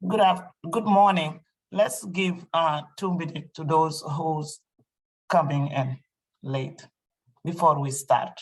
Good morning. Let's give 2 minutes to those who's coming in late before we start.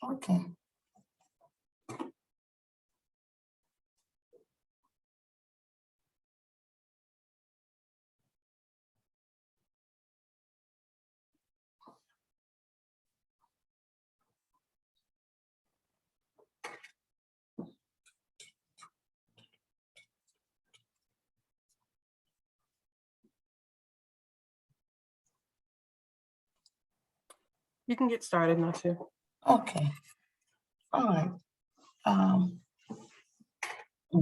Okay. You can get started, Natia. Okay. All right.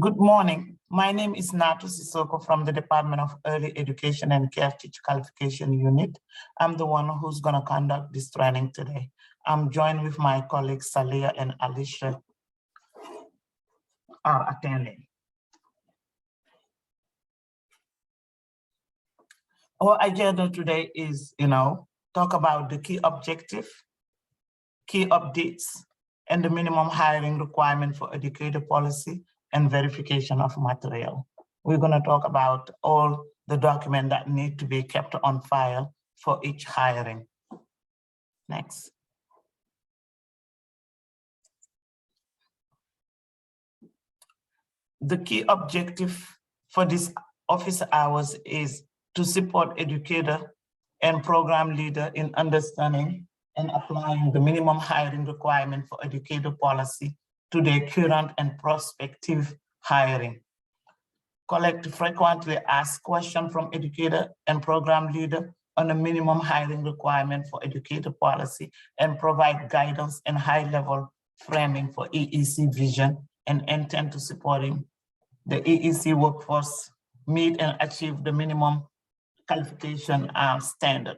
Good morning. My name is Natu Sissoko from the Department of Early Education and Care Teacher Qualification Unit. I'm the one who's going to conduct this training today. I'm joined with my colleagues Salia and Alicia are attending. Our agenda today is, talk about the key objective, key updates, and the minimum hiring requirement for educator policy and verification of material. We're going to talk about all the documents that need to be kept on file for each hiring. Next. The key objective for this office hours is to support educator and program leader in understanding and applying the minimum hiring requirement for educator policy to their current and prospective hiring. Collect frequently asked questions from educator and program leader on the minimum hiring requirement for educator policy and provide guidance and high-level framing for EEC vision and intent to supporting the EEC workforce meet and achieve the minimum qualification standard.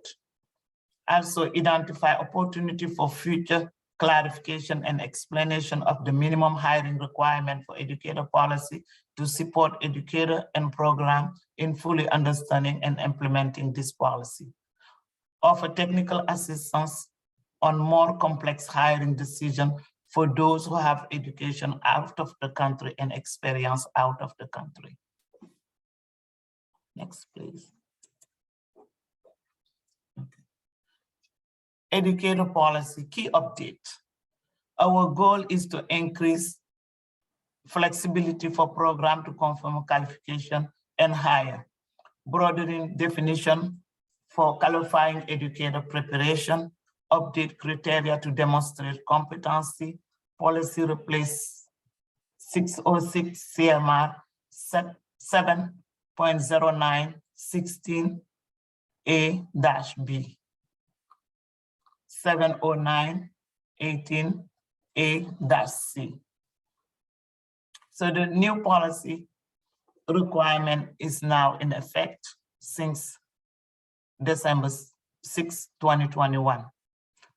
Also identify opportunity for future clarification and explanation of the minimum hiring requirement for educator policy to support educator and program in fully understanding and implementing this policy. Offer technical assistance on more complex hiring decisions for those who have education out of the country and experience out of the country. Next, please. Okay. Educator policy key update. Our goal is to increase flexibility for program to confirm qualification and hire, broadening definition for qualifying educator preparation, update criteria to demonstrate competency, policy replace 606 CMR 7.09 16A-B, 709 18A-C. So the new policy requirement is now in effect since December 6, 2021.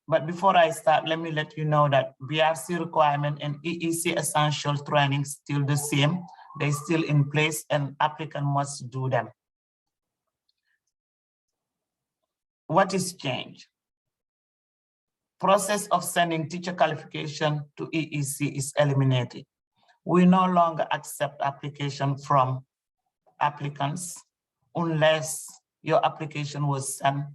But before I start, let me let you know that BRC requirement and EEC essential training still the same. They're still in place and applicant must do them. What is changed? Process of sending teacher qualification to EEC is eliminated. We no longer accept application from applicants unless your application was sent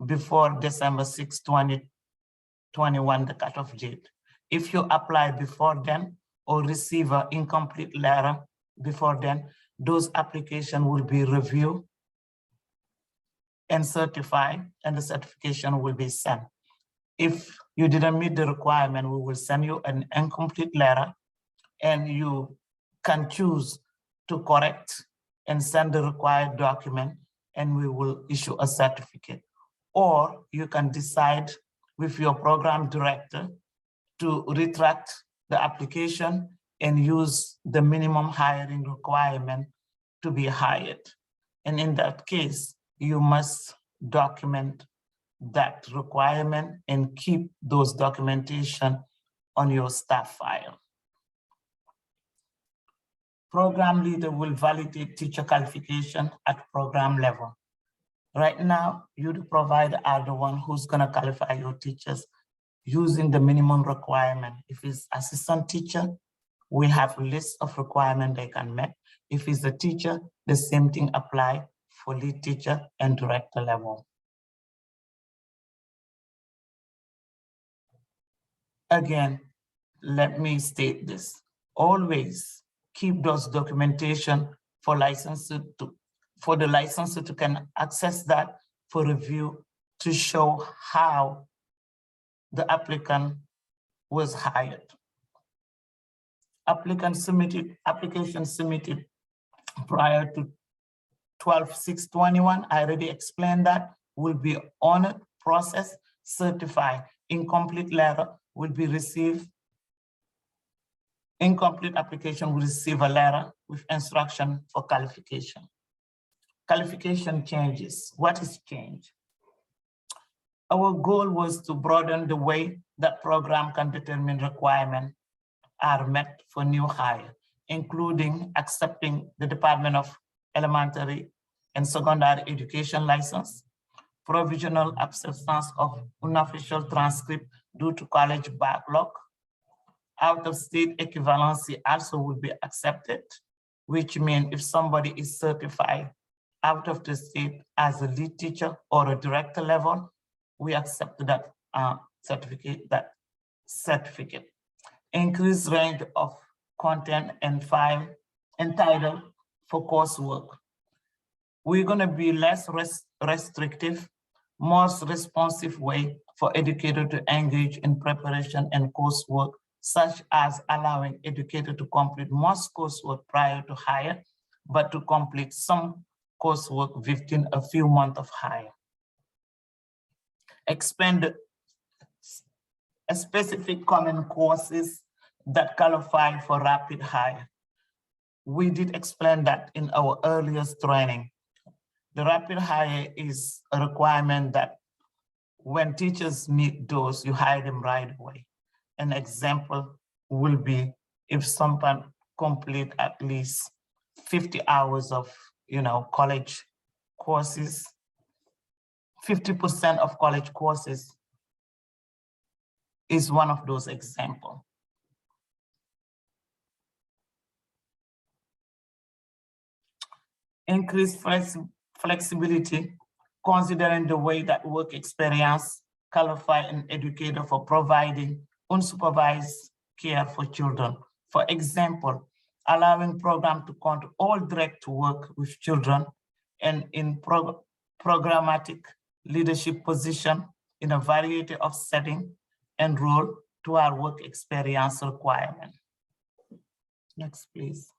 before December 6, 2021, the cutoff date. If you apply before then or receive an incomplete letter before then, those applications will be reviewed and certify, and the certification will be sent. If you didn't meet the requirement, we will send you an incomplete letter, and you can choose to correct and send the required document, and we will issue a certificate. Or you can decide with your program director to retract the application and use the minimum hiring requirement to be hired. And in that case, you must document that requirement and keep those documentation on your staff file. Program leader will validate teacher qualification at program level. Right now, you, the provider, are the one who's gonna qualify your teachers using the minimum requirement. If it's assistant teacher, we have a list of requirements they can meet. If it's a teacher, the same thing apply for lead teacher and director level. Again, let me state this. Always keep those documentation for the licensor to can access that for review to show how the applicant was hired. Application submitted prior to 12/6/21, I already explained that, will be honored, processed, certified. Incomplete letter will be received. Incomplete application will receive a letter with instruction for qualification. Qualification changes. What is changed? Our goal was to broaden the way that program can determine requirements are met for new hire, including accepting the Department of Elementary and Secondary Education license, provisional acceptance of unofficial transcript due to college backlog. Out-of-state equivalency also will be accepted, which means if somebody is certified out of the state as a lead teacher or a director level, we accept that certificate. Increased range of content and file entitled for coursework. We're gonna be less restrictive, more responsive way for educators to engage in preparation and coursework, such as allowing educators to complete most coursework prior to hire, but to complete some coursework within a few months of hire. Expand a specific common courses that qualify for rapid hire. We did explain that in our earliest training. The rapid hire is a requirement that when teachers meet those, you hire them right away. An example will be if someone complete at least 50 hours of college courses, 50% of college courses is one of those examples. Increased flexibility, considering the way that work experience qualify an educator for providing unsupervised care for children. For example, allowing program to count all direct work with children and in programmatic leadership position in a variety of setting and role to our work experience requirement. Next, please.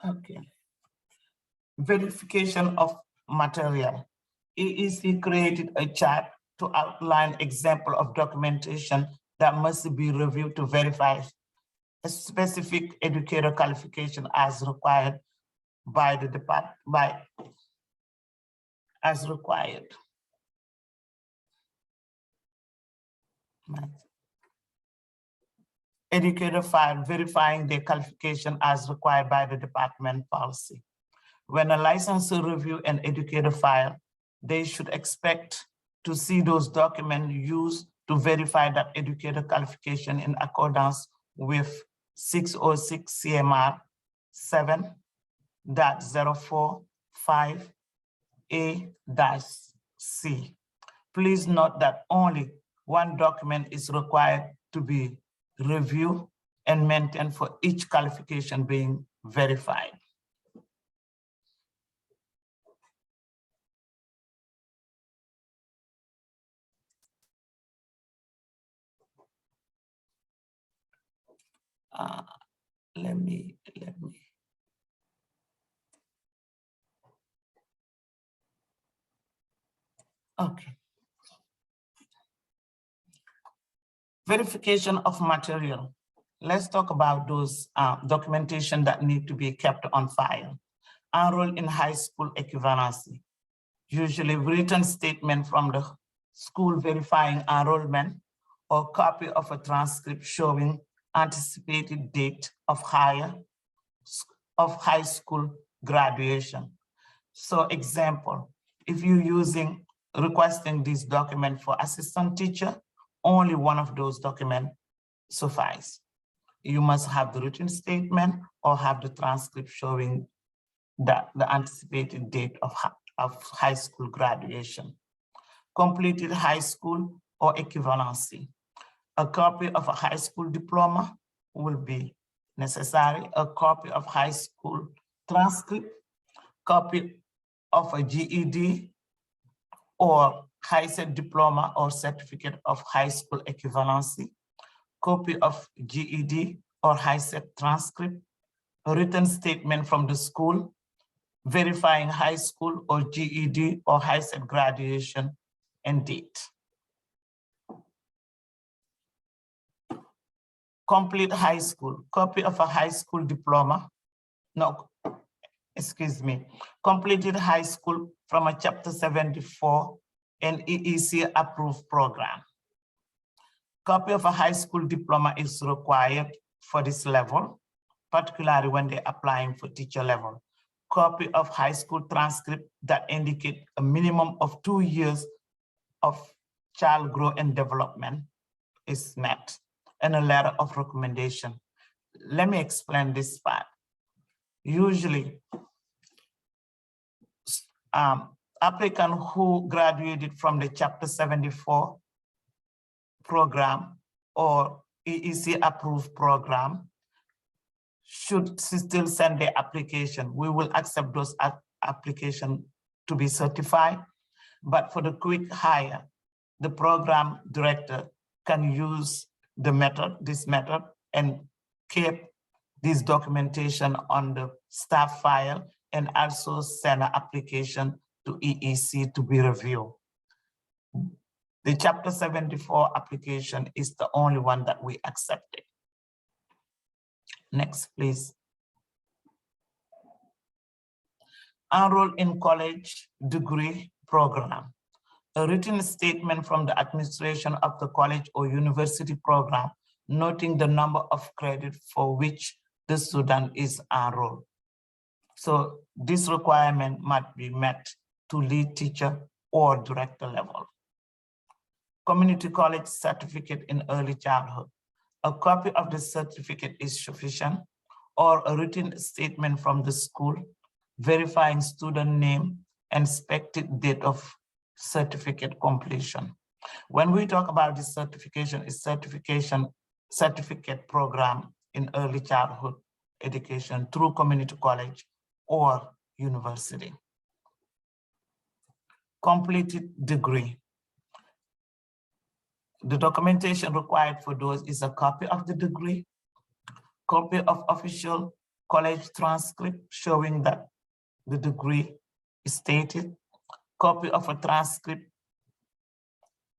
Okay. Verification of material. EEC created a chart to outline example of documentation that must be reviewed to verify a specific educator qualification as required by the department, as required. Educator file verifying their qualification as required by the department policy. When a licensor review an educator file, they should expect to see those documents used to verify that educator qualification in accordance with 606 CMR 7.045 A-C. Please note that only one document is required to be reviewed and maintained for each qualification being verified. Let me. Okay. Verification of material. Let's talk about those documentation that need to be kept on file. Enroll in high school equivalency. Usually written statement from the school verifying enrollment or copy of a transcript showing anticipated date of high school graduation. So example, if you're requesting this document for assistant teacher, only one of those documents suffice. You must have the written statement or have the transcript showing that the anticipated date of high school graduation. Completed high school or equivalency. A copy of a high school diploma will be necessary. A copy of high school transcript, copy of a GED or high school diploma or certificate of high school equivalency, copy of GED or high school transcript, a written statement from the school verifying high school or GED or high school graduation and date. Complete high school, copy of a high school diploma, completed high school from a Chapter 74 and EEC approved program. Copy of a high school diploma is required for this level, particularly when they're applying for teacher level. Copy of high school transcript that indicate a minimum of 2 years of child growth and development is met, and a letter of recommendation. Let me explain this part. Usually, applicant who graduated from the Chapter 74 program or EEC approved program should still send their application. We will accept those applications to be certified, but for the quick hire, the program director can use this method and keep this documentation on the staff file and also send an application to EEC to be reviewed. The Chapter 74 application is the only one that we accepted. Next, please. Enroll in college degree program. A written statement from the administration of the college or university program noting the number of credit for which the student is enrolled. So this requirement must be met to lead teacher or director level. Community college certificate in early childhood. A copy of the certificate is sufficient, or a written statement from the school verifying student name and expected date of certificate completion. When we talk about this certification, it's certificate program in early childhood education through community college or university. Completed degree. The documentation required for those is a copy of the degree, copy of official college transcript showing that the degree is stated, copy of a transcript,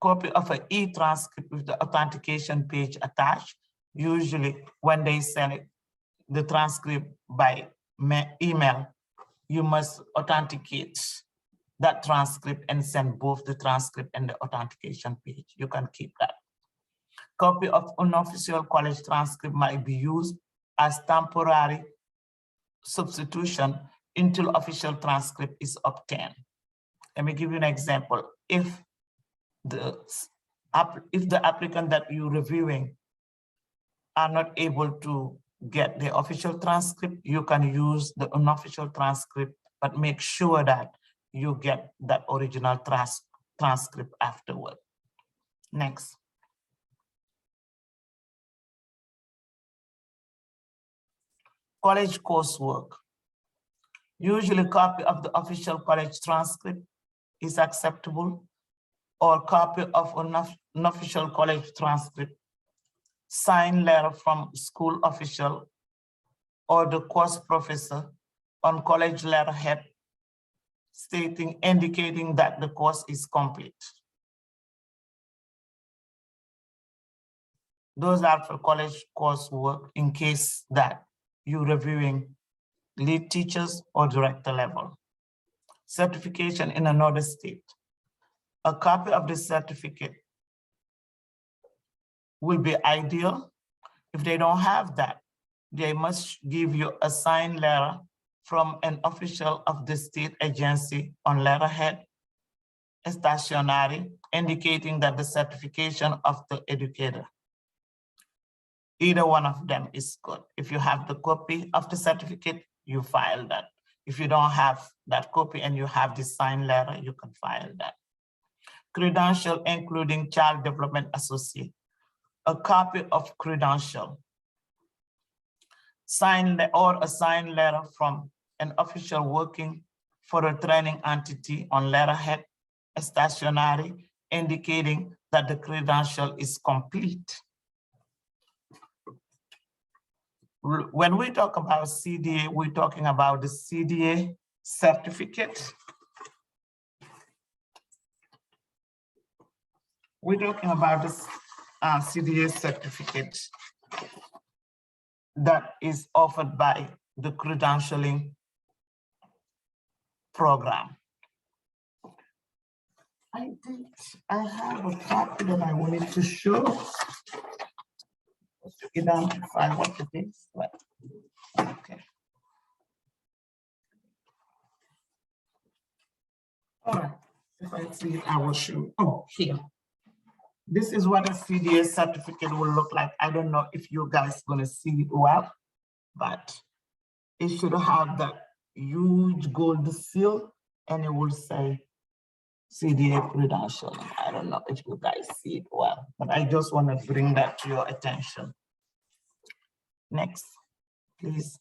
copy of an e-transcript with the authentication page attached. Usually when they send the transcript by email, you must authenticate that transcript and send both the transcript and the authentication page. You can keep that. Copy of unofficial college transcript might be used as temporary substitution until official transcript is obtained. Let me give you an example. If the applicant that you're reviewing are not able to get the official transcript, you can use the unofficial transcript, but make sure that you get that original transcript afterward. Next. College coursework. Usually a copy of the official college transcript is acceptable, or copy of an official college transcript, signed letter from school official or the course professor on college letterhead indicating that the course is complete. Those are for college coursework in case that you're reviewing lead teachers or director level. Certification in another state. A copy of the certificate will be ideal. If they don't have that, they must give you a signed letter from an official of the state agency on letterhead, stationery, indicating that the certification of the educator. Either one of them is good. If you have the copy of the certificate, you file that. If you don't have that copy and you have the signed letter, you can file that. Credential, including child development associate. A copy of credential, signed or a signed letter from an official working for a training entity on letterhead, stationery, indicating that the credential is complete. When we talk about CDA, we're talking about the CDA certificate. We're talking about this CDA certificate that is offered by the credentialing program. I have a copy that I wanted to show. Identify what it is. Right. Okay. All right. If I see it, I will show. Oh, here. This is what a CDA certificate will look like. I don't know if you guys are going to see it well, but it should have that huge gold seal and it will say CDA credential. I don't know if you guys see it well, but I just want to bring that to your attention. Next, please.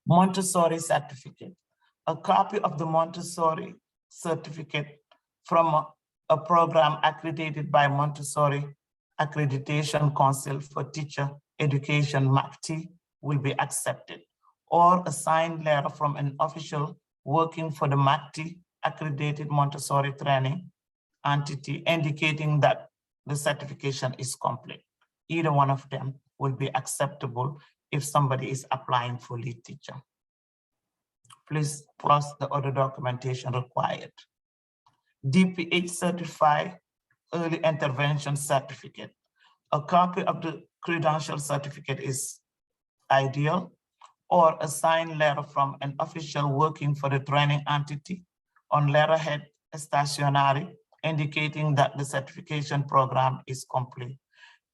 Montessori certificate. A copy of the Montessori certificate from a program accredited by Montessori Accreditation Council for Teacher Education, MACT, will be accepted, or a signed letter from an official working for the MACT accredited Montessori training entity indicating that the certification is complete. Either one of them will be acceptable if somebody is applying for lead teacher. Please plus the other documentation required. DPH certified early intervention certificate. A copy of the credential certificate is ideal, or a signed letter from an official working for the training entity on letterhead stationery indicating that the certification program is complete,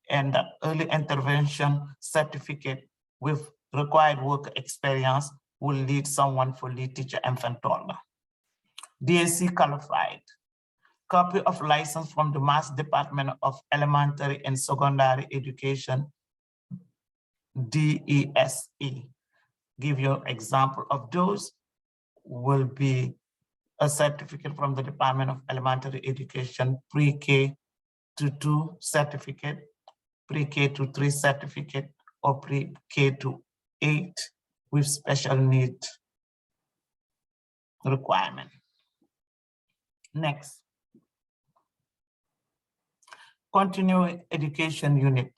and that early intervention certificate with required work experience will lead someone for lead teacher infant toddler. DSC qualified. Copy of license from the Mass Department of Elementary and Secondary Education, DESE. Give you an example of those will be a certificate from the Department of Elementary Education, pre-K to 2 certificate, pre-K to 3 certificate, or pre-K to 8 with special need requirement. Next. Continuing education unit.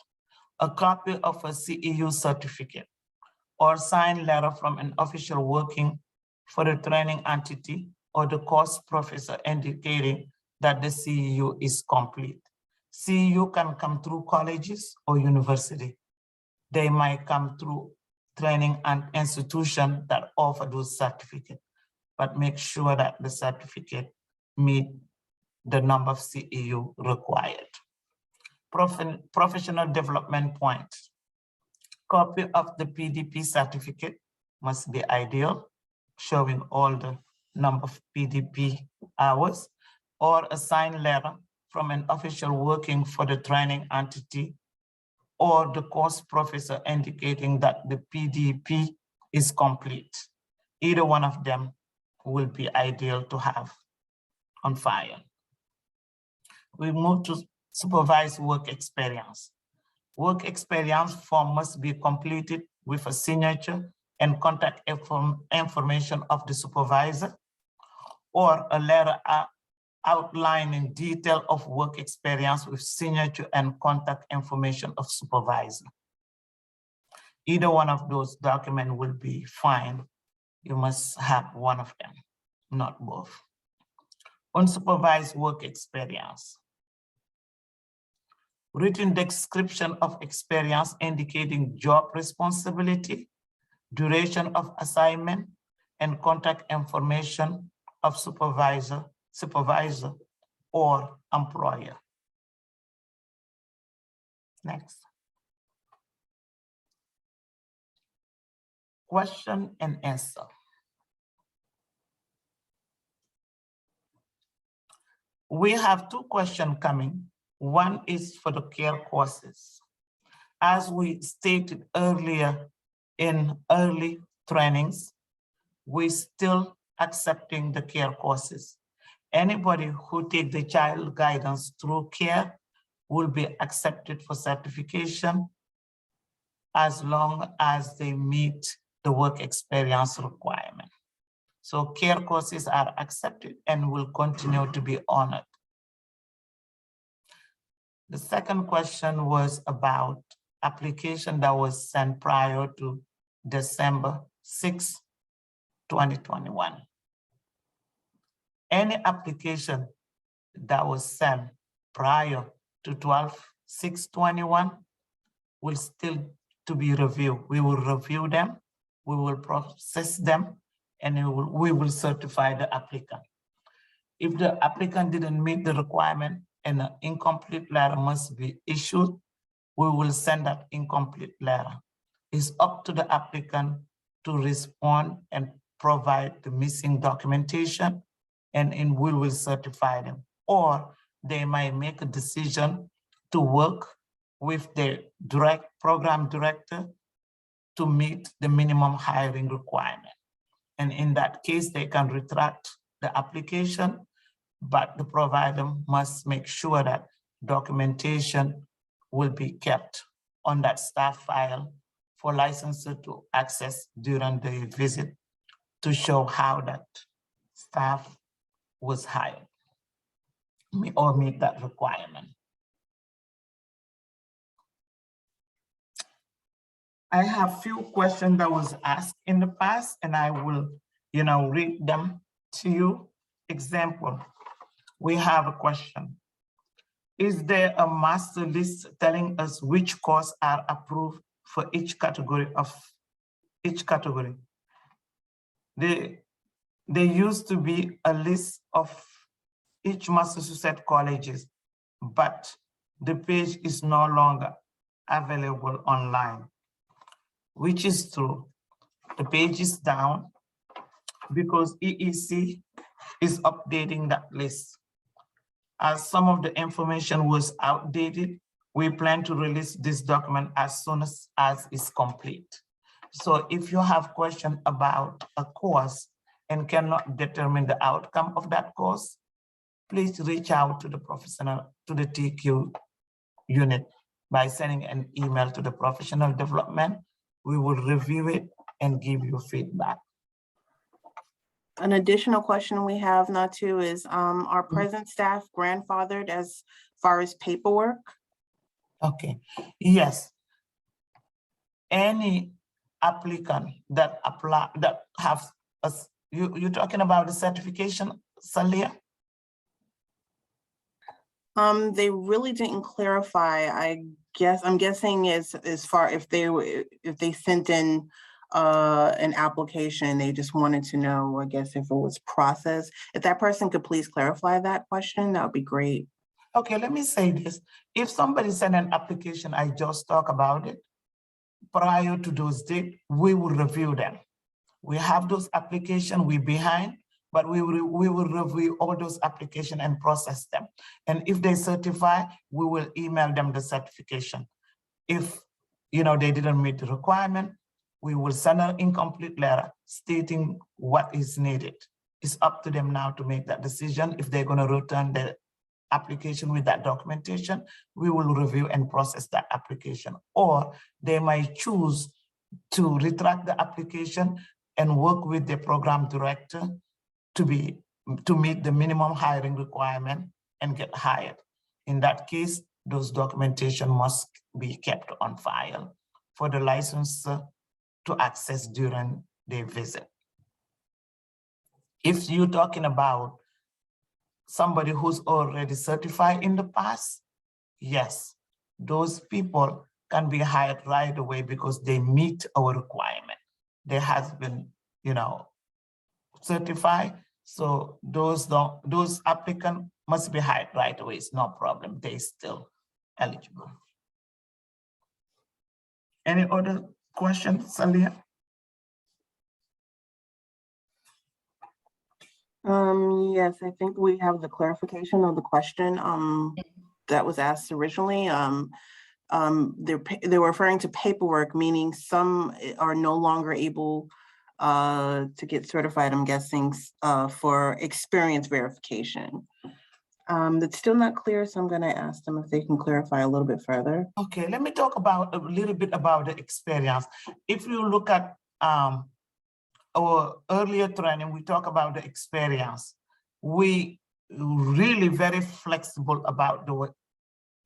A copy of a CEU certificate or signed letter from an official working for the training entity or the course professor indicating that the CEU is complete. CEU can come through colleges or university. They might come through training and institution that offer those certificates, but make sure that the certificate meet the number of CEU required. Professional development point. Copy of the PDP certificate must be ideal, showing all the number of PDP hours, or a signed letter from an official working for the training entity or the course professor indicating that the PDP is complete. Either one of them will be ideal to have on file. We move to supervised work experience. Work experience form must be completed with a signature and contact information of the supervisor, or a letter outlining detail of work experience with signature and contact information of supervisor. Either one of those documents will be fine. You must have one of them, not both. Unsupervised work experience. Written description of experience indicating job responsibility, duration of assignment, and contact information of supervisor or employer. Next. Question and answer. We have two questions coming. One is for the care courses. As we stated earlier in early trainings, we still accepting the care courses. Anybody who take the child guidance through care will be accepted for certification as long as they meet the work experience requirement. So care courses are accepted and will continue to be honored. The second question was about application that was sent prior to December 6, 2021. Any application that was sent prior to 12/6/21 will still to be reviewed. We will review them, we will process them, and we will certify the applicant. If the applicant didn't meet the requirement and an incomplete letter must be issued, we will send that incomplete letter. It's up to the applicant to respond and provide the missing documentation, and we will certify them. Or they might make a decision to work with the program director to meet the minimum hiring requirement. And in that case, they can retract the application, but the provider must make sure that documentation will be kept on that staff file for licensor to access during the visit to show how that staff was hired or meet that requirement. I have few questions that was asked in the past, and I will, read them to you. Example, we have a question. Is there a master list telling us which courses are approved for each category There used to be a list of each Massachusetts colleges, but the page is no longer available online, which is true. The page is down because EEC is updating that list. As some of the information was outdated, we plan to release this document as soon as it's complete. So if you have questions about a course and cannot determine the outcome of that course, please reach out to the professional, to the TQ unit by sending an email to the professional development. We will review it and give you feedback. An additional question we have, Natu, is are present staff grandfathered as far as paperwork? Okay, yes. Any applicant that apply, that have, you're talking about the certification, Salia? They really didn't clarify. I'm guessing as far if they sent in an application, they just wanted to know, I guess, if it was processed. If that person could please clarify that question, that would be great. Okay, let me say this. If somebody sent an application, I just talk about it, prior to those dates, we will review them. We have those applications, we behind, but we will review all those applications and process them. And if they certify, we will email them the certification. If they didn't meet the requirement, we will send an incomplete letter stating what is needed. It's up to them now to make that decision. If they're going to return the application with that documentation, we will review and process that application. Or they might choose to retract the application and work with the program director to meet the minimum hiring requirement and get hired. In that case, those documentation must be kept on file for the licensor to access during their visit. If you're talking about somebody who's already certified in the past, yes, those people can be hired right away because they meet our requirement. They have been, certified. So those applicants must be hired right away. It's no problem. They still eligible. Any other questions, Salia? Yes, I think we have the clarification of the question that was asked originally. They were referring to paperwork, meaning some are no longer able to get certified, I'm guessing, for experience verification. That's still not clear, so I'm going to ask them if they can clarify a little bit further. Okay, let me talk about a little bit about the experience. If you look at our earlier training, we talk about the experience. We really very flexible about the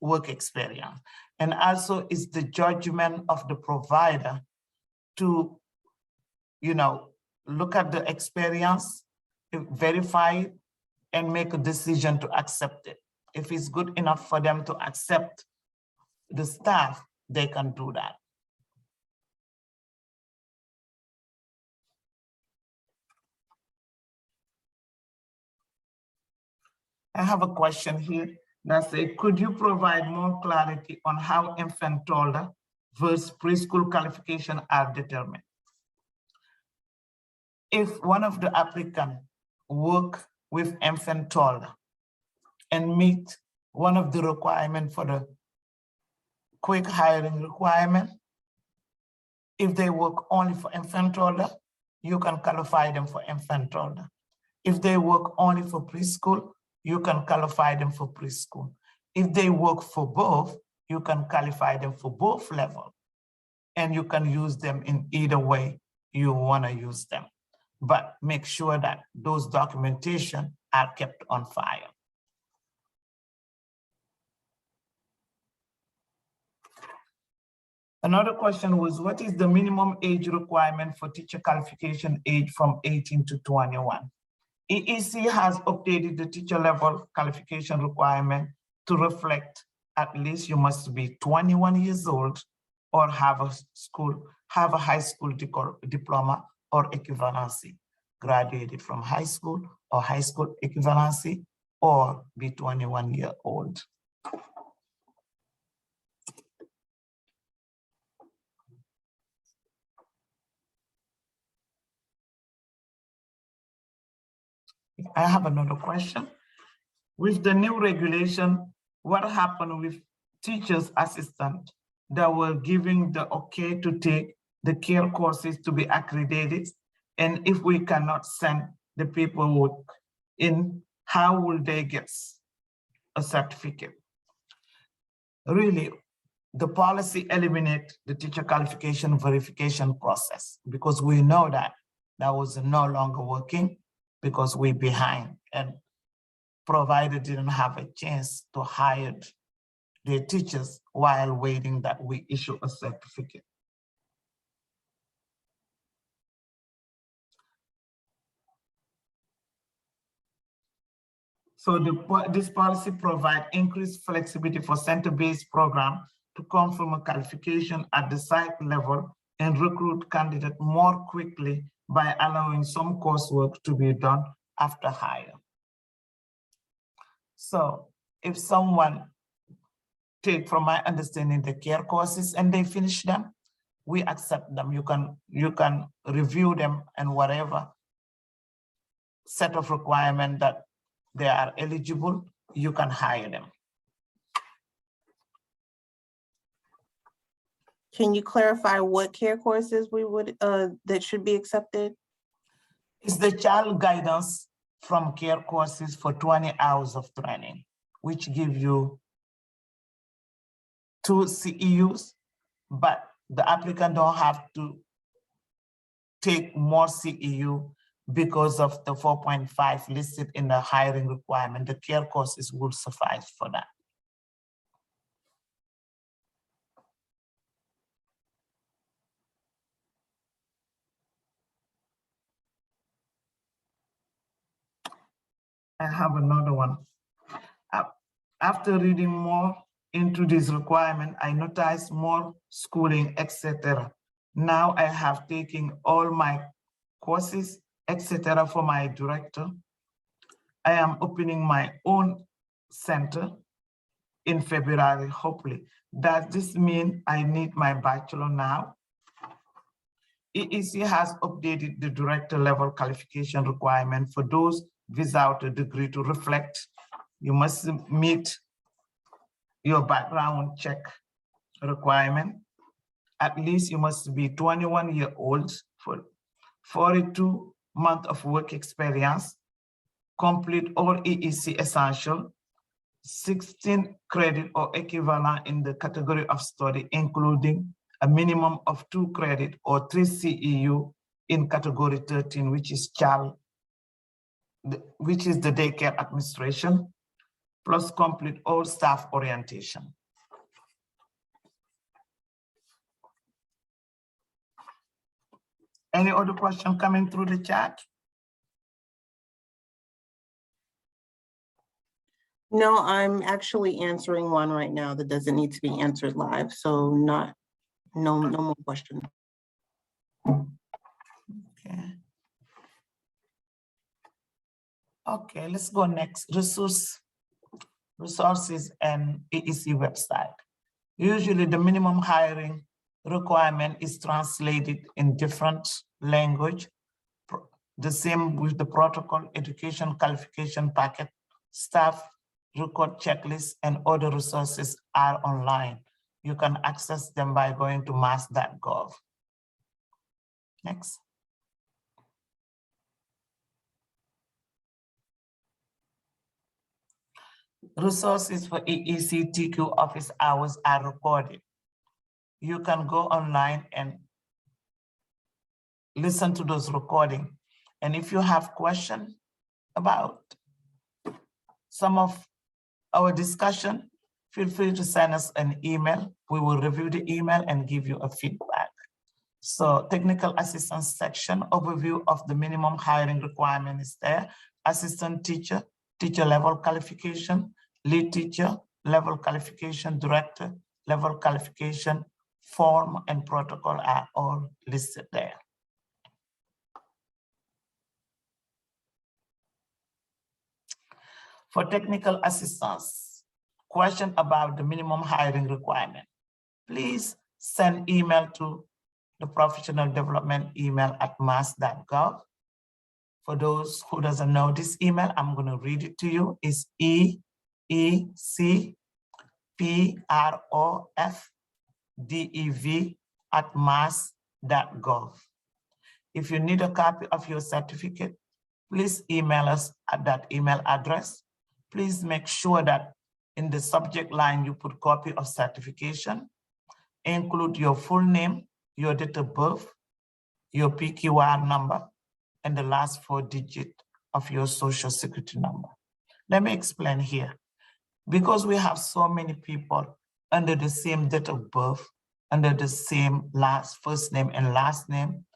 work experience. And also it's the judgment of the provider to, look at the experience, verify it, and make a decision to accept it. If it's good enough for them to accept the staff, they can do that. I have a question here that says, could you provide more clarity on how infant toddler versus preschool qualifications are determined? If one of the applicants work with infant toddler and meet one of the requirements for the quick hiring requirement, if they work only for infant toddler, you can qualify them for infant toddler. If they work only for preschool, you can qualify them for preschool. If they work for both, you can qualify them for both levels. And you can use them in either way you want to use them. But make sure that those documentation are kept on file. Another question was, what is the minimum age requirement for teacher qualification age from 18 to 21? EEC has updated the teacher level qualification requirement to reflect at least you must be 21 years old or have a high school diploma or equivalency, graduated from high school or high school equivalency, or be 21 years old. I have another question. With the new regulation, what happened with teachers' assistants that were giving the okay to take the care courses to be accredited? And if we cannot send the paperwork in, how will they get a certificate? Really, the policy eliminate the teacher qualification verification process because we know that that was no longer working because we're behind and provider didn't have a chance to hire their teachers while waiting that we issue a certificate. So this policy provides increased flexibility for center-based program to confirm a qualification at the site level and recruit candidates more quickly by allowing some coursework to be done after hire. So if someone take, from my understanding, the care courses and they finish them, we accept them. You can review them and whatever set of requirements that they are eligible, you can hire them. Can you clarify what care courses we would, that should be accepted? It's the child guidance from care courses for 20 hours of training, which give you 2 CEUs, but the applicant don't have to take more CEU because of the 4.5 listed in the hiring requirement. The care courses will suffice for that. I have another one. After reading more into this requirement, I noticed more schooling, etc. Now I have taken all my courses, etc. for my director. I am opening my own center in February, hopefully. Does this mean I need my bachelor now? EEC has updated the director level qualification requirement for those without a degree to reflect you must meet your background check requirement. At least you must be 21 years old for 42 months of work experience, complete all EEC essential, 16 credit or equivalent in the category of study, including a minimum of 2 credit or 3 CEU in category 13, which is the daycare administration, plus complete all staff orientation. Any other question coming through the chat? No, I'm actually answering one right now that doesn't need to be answered live, so no more questions. Okay. Okay, let's go next. Resources and EEC website. Usually the minimum hiring requirement is translated in different language. The same with the protocol, education qualification packet, staff record checklist, and other resources are online. You can access them by going to mass.gov. Next. Resources for EEC TQ office hours are recorded. You can go online and listen to those recordings. And if you have questions about some of our discussion, feel free to send us an email. We will review the email and give you a feedback. So technical assistance section, overview of the minimum hiring requirement is there. Assistant teacher, teacher level qualification, lead teacher, level qualification, director, level qualification, form and protocol are all listed there. For technical assistance, question about the minimum hiring requirement, please send email to the professional development email at mass.gov. For those who doesn't know this email, I'm going to read it to you. It's EECPROFDEV@mass.gov. If you need a copy of your certificate, please email us at that email address. Please make sure that in the subject line, you put copy of certification, include your full name, your date of birth, your PQR number, and the last 4 digits of your social security number. Let me explain here. Because we have so many people under the same date of birth, under the same first name and last name,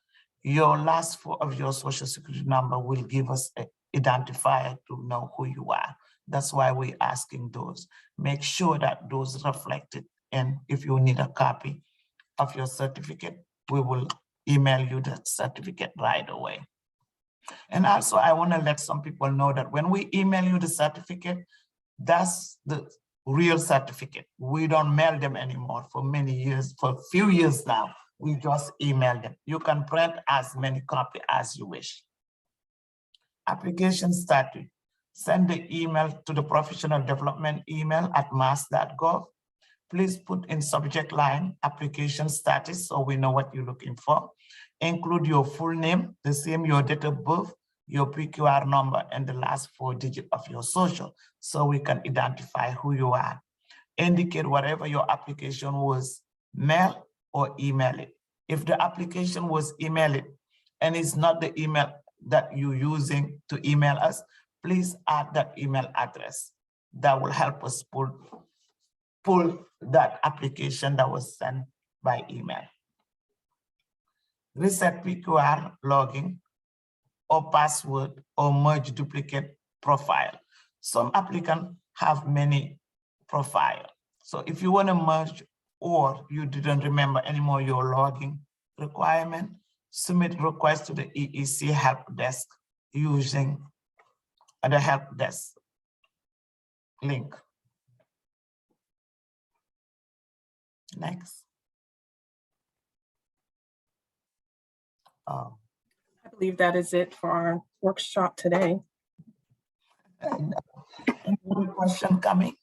your last 4 of your social security number will give us an identifier to know who you are. That's why we're asking those. Make sure that those reflected, and if you need a copy of your certificate, we will email you that certificate right away. And also, I want to let some people know that when we email you the certificate, that's the real certificate. We don't mail them anymore for many years, for a few years now. We just email them. You can print as many copies as you wish. Application status. Send the email to the professional development email at mass.gov. Please put in subject line application status so we know what you're looking for. Include your full name, the same your date of birth, your PQR number, and the last 4 digits of your social so we can identify who you are. Indicate whatever your application was, mail or email it. If the application was email it and it's not the email that you're using to email us, please add that email address. That will help us pull that application that was sent by email. Reset PQR login or password or merge duplicate profile. Some applicants have many profiles. So if you want to merge or you didn't remember anymore your login requirement, submit request to the EEC help desk using the help desk link. Next. I believe that is it for our workshop today. Any other question coming?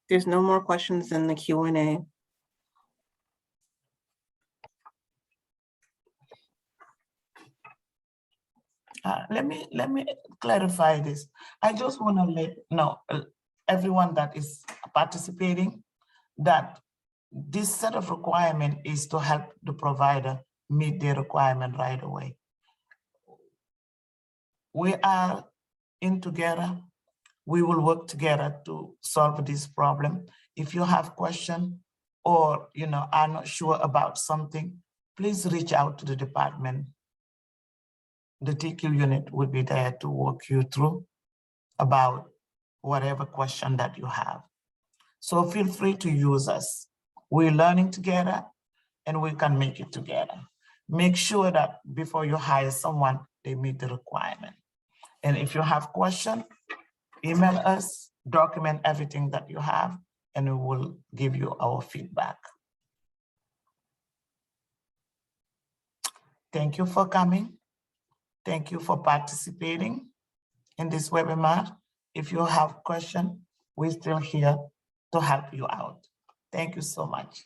There's no more questions in the Q&A. Let me clarify this. I just want to let know everyone that is participating that this set of requirement is to help the provider meet their requirement right away. We are in together. We will work together to solve this problem. If you have questions or are not sure about something, please reach out to the department. The TQ unit will be there to walk you through about whatever question that you have. So feel free to use us. We're learning together and we can make it together. Make sure that before you hire someone, they meet the requirement. And if you have questions, email us, document everything that you have, and we will give you our feedback. Thank you for coming. Thank you for participating in this webinar. If you have questions, we're still here to help you out. Thank you so much.